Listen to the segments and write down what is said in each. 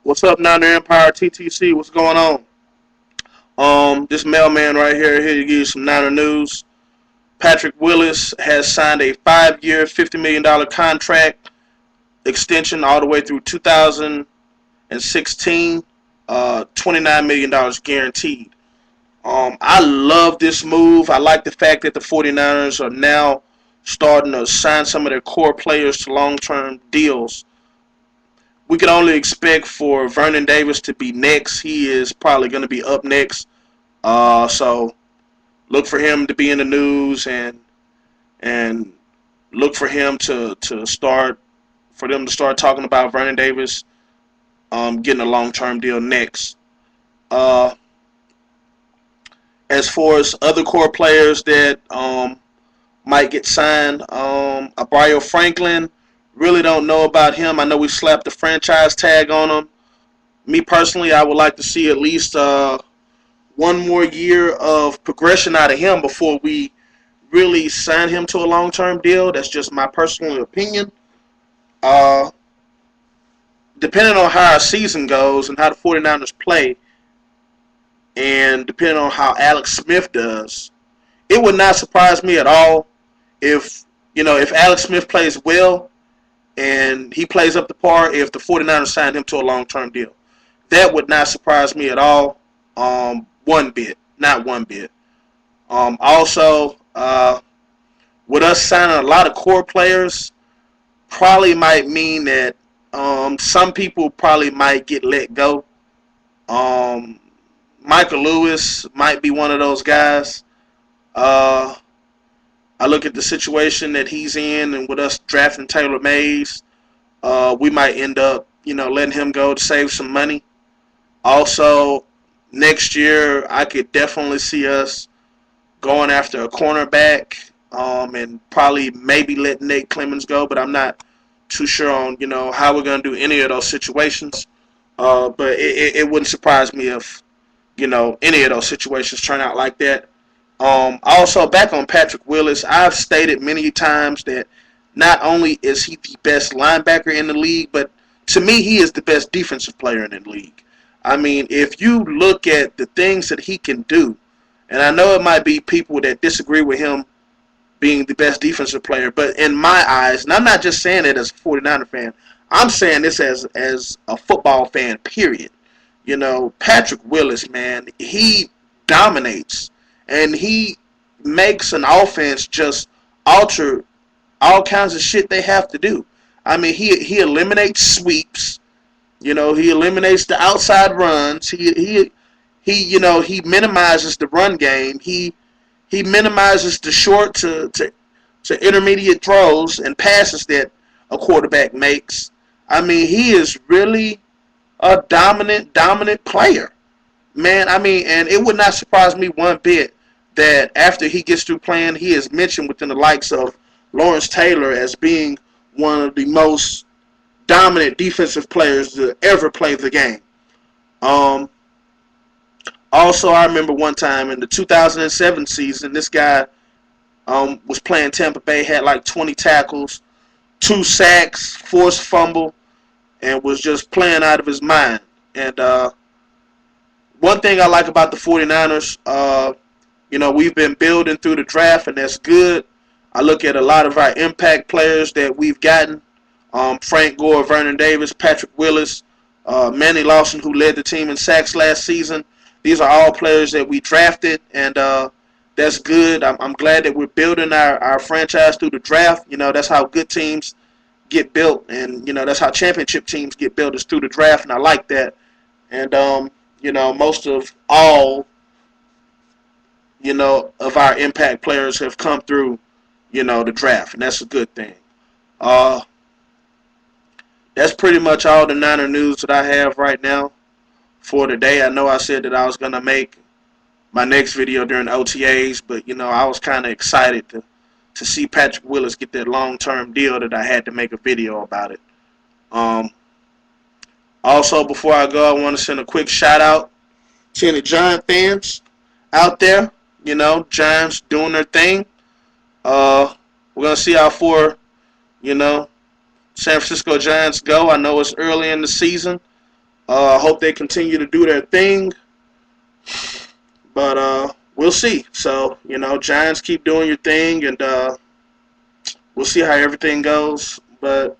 What's up, Niner Empire TTC? What's going on? This mailman right here to give you some Niner news. Patrick Willis has signed a 5-year, $50 million contract extension all the way through 2016. $29 million guaranteed. I love this move. I like the fact that the 49ers are now starting to sign some of their core players to long-term deals. We can only expect for Vernon Davis to be next. He is probably going to be up next. So look for him to be in the news and look for him to start for them to start talking about Vernon Davis getting a long term deal next. Uh, as far as other core players that might get signed, Abrayo Franklin, really don't know about him. I know we slapped the franchise tag on him. Me personally, I would like to see at least one more year of progression out of him before we really sign him to a long-term deal. That's just my personal opinion. Uh, Depending on how our season goes and how the 49ers play, and depending on how Alex Smith does, it would not surprise me at all if if Alex Smith plays well and he plays up the par if the 49ers sign him to a long-term deal. That would not surprise me at all, one bit, not one bit. Also, with us signing a lot of core players, probably might mean that some people probably might get let go. Um, Michael Lewis might be one of those guys. Uh, I look at the situation that he's in, and with us drafting Taylor Mays, we might end up, letting him go to save some money. Also, next year, I could definitely see us going after a cornerback, and probably maybe let Nate Clemens go, but I'm not too sure on, how we're going to do any of those situations. But it wouldn't surprise me if, any of those situations turn out like that. Also, back on Patrick Willis, I've stated many times that not only is he the best linebacker in the league, but to me, he is the best defensive player in the league. I mean, if you look at the things that he can do, and I know it might be people that disagree with him being the best defensive player, but in my eyes, and I'm not just saying it as a 49er fan, I'm saying this as a football fan, period. Patrick Willis, man, he dominates, and he makes an offense just alter all kinds of shit they have to do. I mean, he eliminates sweeps. He eliminates the outside runs. He minimizes the run game. He minimizes the short to intermediate throws and passes that a quarterback makes. I mean, he is really a dominant player. Man, I mean, and it would not surprise me one bit that after he gets through playing, he is mentioned within the likes of Lawrence Taylor as being one of the most dominant defensive players to ever play the game. Um, Also, I remember one time in the 2007 season, this guy was playing Tampa Bay, had like 20 tackles, 2 sacks, forced fumble, and was just playing out of his mind. And one thing I like about the 49ers, we've been building through the draft, and that's good. I look at a lot of our impact players that we've gotten. Frank Gore, Vernon Davis, Patrick Willis, Manny Lawson, who led the team in sacks last season. These are all players that we drafted, and that's good. I'm glad that we're building our franchise through the draft. That's how good teams get built, and, that's how championship teams get built is through the draft, and I like that. And, most of all, of our impact players have come through, the draft, and that's a good thing. Uh, that's pretty much all the Niner news that I have right now for today. I know I said that I was going to make my next video during OTAs, but, I was kind of excited to see Patrick Willis get that long-term deal that I had to make a video about it. Um, Also, before I go, I want to send a quick shout-out to any Giant fans out there. Giants doing their thing. We're going to see how far, San Francisco Giants go. I know it's early in the season. I hope they continue to do their thing, but we'll see. So Giants, keep doing your thing, and we'll see how everything goes. But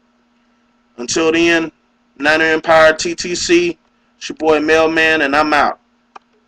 until then, Niner Empire TTC, it's your boy Mailman, and I'm out.